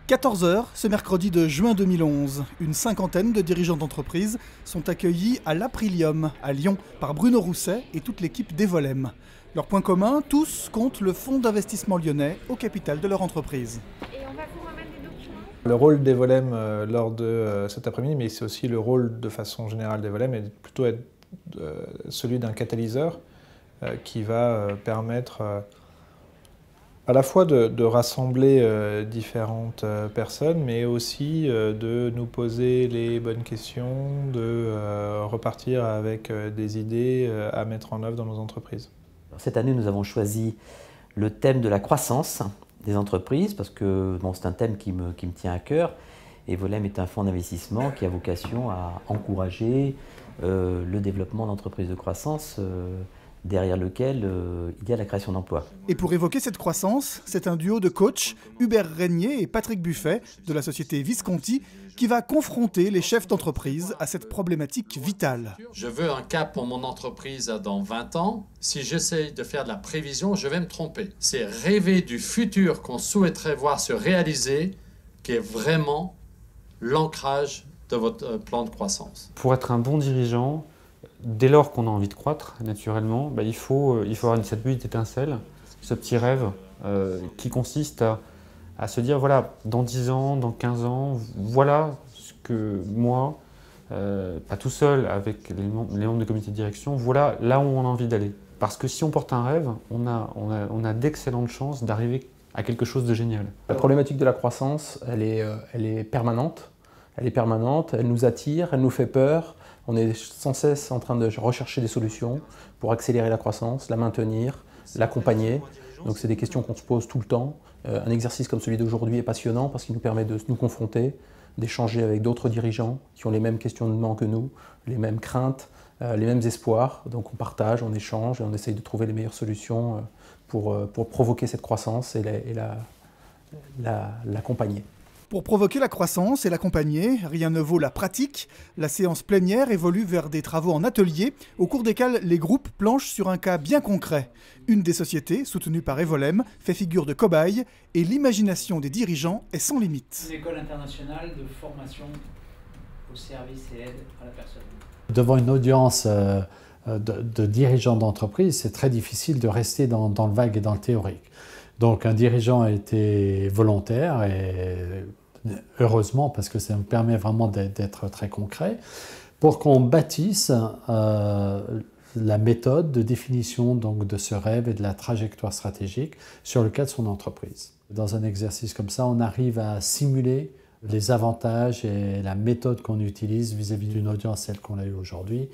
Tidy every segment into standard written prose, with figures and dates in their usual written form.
14 heures, ce mercredi de juin 2011, une cinquantaine de dirigeants d'entreprise sont accueillis à l'Aprilium, à Lyon, par Bruno Rousset et toute l'équipe d'Evolem. Leur point commun, tous comptent le fonds d'investissement lyonnais au capital de leur entreprise. Et on va vous remettre des documents. Le rôle d'Evolem lors de cet après-midi, mais c'est aussi le rôle de façon générale d'Evolem, est plutôt être celui d'un catalyseur qui va permettre à la fois de rassembler différentes personnes, mais aussi de nous poser les bonnes questions, de repartir avec des idées à mettre en œuvre dans nos entreprises. Cette année, nous avons choisi le thème de la croissance des entreprises, parce que bon, c'est un thème qui me tient à cœur. Evolem est un fonds d'investissement qui a vocation à encourager le développement d'entreprises de croissance, derrière lequel il y a la création d'emplois. Et pour évoquer cette croissance, c'est un duo de coachs, Hubert Régnier et Patrick Buffet, de la société Visconti, qui va confronter les chefs d'entreprise à cette problématique vitale. Je veux un cap pour mon entreprise dans 20 ans. Si j'essaye de faire de la prévision, je vais me tromper. C'est rêver du futur qu'on souhaiterait voir se réaliser qui est vraiment l'ancrage de votre plan de croissance. Pour être un bon dirigeant, dès lors qu'on a envie de croître, naturellement, il faut avoir cette petite étincelle, ce petit rêve qui consiste à se dire, voilà, dans 10 ans, dans 15 ans, voilà ce que moi, pas tout seul, avec les membres du comité de direction, voilà là où on a envie d'aller. Parce que si on porte un rêve, on a d'excellentes chances d'arriver à quelque chose de génial. La problématique de la croissance, elle est permanente. Elle est permanente, elle nous attire, elle nous fait peur. On est sans cesse en train de rechercher des solutions pour accélérer la croissance, la maintenir, l'accompagner. Donc c'est des questions qu'on se pose tout le temps. Un exercice comme celui d'aujourd'hui est passionnant parce qu'il nous permet de nous confronter, d'échanger avec d'autres dirigeants qui ont les mêmes questionnements que nous, les mêmes craintes, les mêmes espoirs. Donc on partage, on échange et on essaye de trouver les meilleures solutions pour provoquer cette croissance et l'accompagner. Pour provoquer la croissance et l'accompagner, rien ne vaut la pratique. La séance plénière évolue vers des travaux en atelier, au cours desquels les groupes planchent sur un cas bien concret. Une des sociétés, soutenue par Evolem, fait figure de cobaye et l'imagination des dirigeants est sans limite. Une école internationale de formation au service et aide à la personne. Devant une audience de dirigeants d'entreprise, c'est très difficile de rester dans le vague et dans le théorique. Donc un dirigeant a été volontaire et heureusement parce que ça me permet vraiment d'être très concret pour qu'on bâtisse la méthode de définition donc, de ce rêve et de la trajectoire stratégique sur le cas de son entreprise. Dans un exercice comme ça, on arrive à simuler les avantages et la méthode qu'on utilise vis-à-vis d'une audience telle qu'on l'a eu aujourd'hui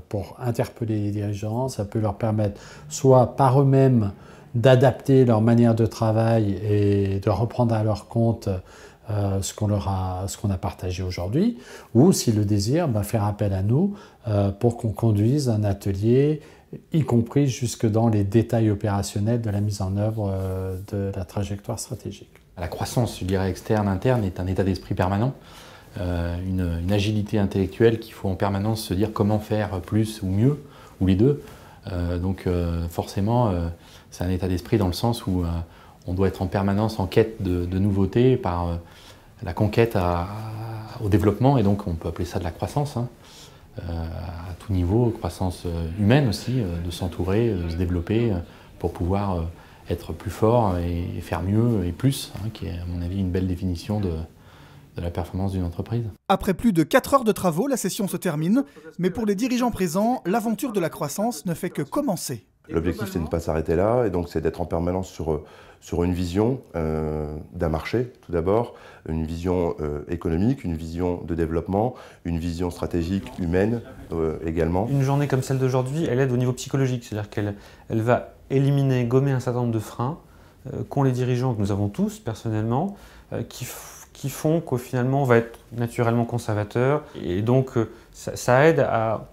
pour interpeller les dirigeants. Ça peut leur permettre soit par eux-mêmes d'adapter leur manière de travail et de reprendre à leur compte ce qu'on a partagé aujourd'hui, ou s'ils le désirent, faire appel à nous pour qu'on conduise un atelier, y compris jusque dans les détails opérationnels de la mise en œuvre de la trajectoire stratégique. La croissance, je dirais, externe, interne, est un état d'esprit permanent, une agilité intellectuelle qu'il faut en permanence se dire comment faire plus ou mieux, ou les deux. Forcément, c'est un état d'esprit dans le sens où on doit être en permanence en quête de nouveautés par la conquête au développement, et donc on peut appeler ça de la croissance, à tout niveau, croissance humaine aussi, de s'entourer, de se développer pour pouvoir être plus fort et faire mieux et plus, qui est à mon avis une belle définition de la performance d'une entreprise. Après plus de 4 heures de travaux, la session se termine, mais pour les dirigeants présents, l'aventure de la croissance ne fait que commencer. L'objectif, c'est de ne pas s'arrêter là, et donc c'est d'être en permanence sur une vision d'un marché, tout d'abord, une vision économique, une vision de développement, une vision stratégique humaine également. Une journée comme celle d'aujourd'hui, elle aide au niveau psychologique, c'est-à-dire qu'elle va éliminer, gommer un certain nombre de freins qu'ont les dirigeants, que nous avons tous personnellement, qui font qu'au finalement on va être naturellement conservateur, et donc ça aide à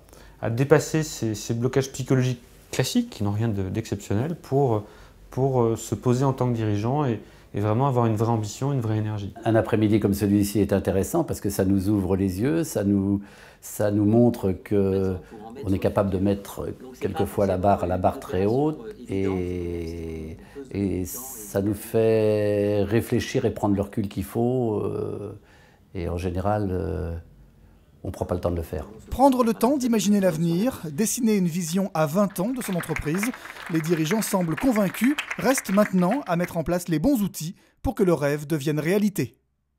dépasser ces blocages psychologiques classiques qui n'ont rien d'exceptionnel pour se poser en tant que dirigeant et vraiment avoir une vraie ambition, une vraie énergie. Un après-midi comme celui-ci est intéressant parce que ça nous ouvre les yeux, ça nous montre qu'on est capable de mettre quelquefois la barre très haute et ça nous fait réfléchir et prendre le recul qu'il faut et en général on ne prend pas le temps de le faire. Prendre le temps d'imaginer l'avenir, dessiner une vision à 20 ans de son entreprise, les dirigeants semblent convaincus, reste maintenant à mettre en place les bons outils pour que le rêve devienne réalité.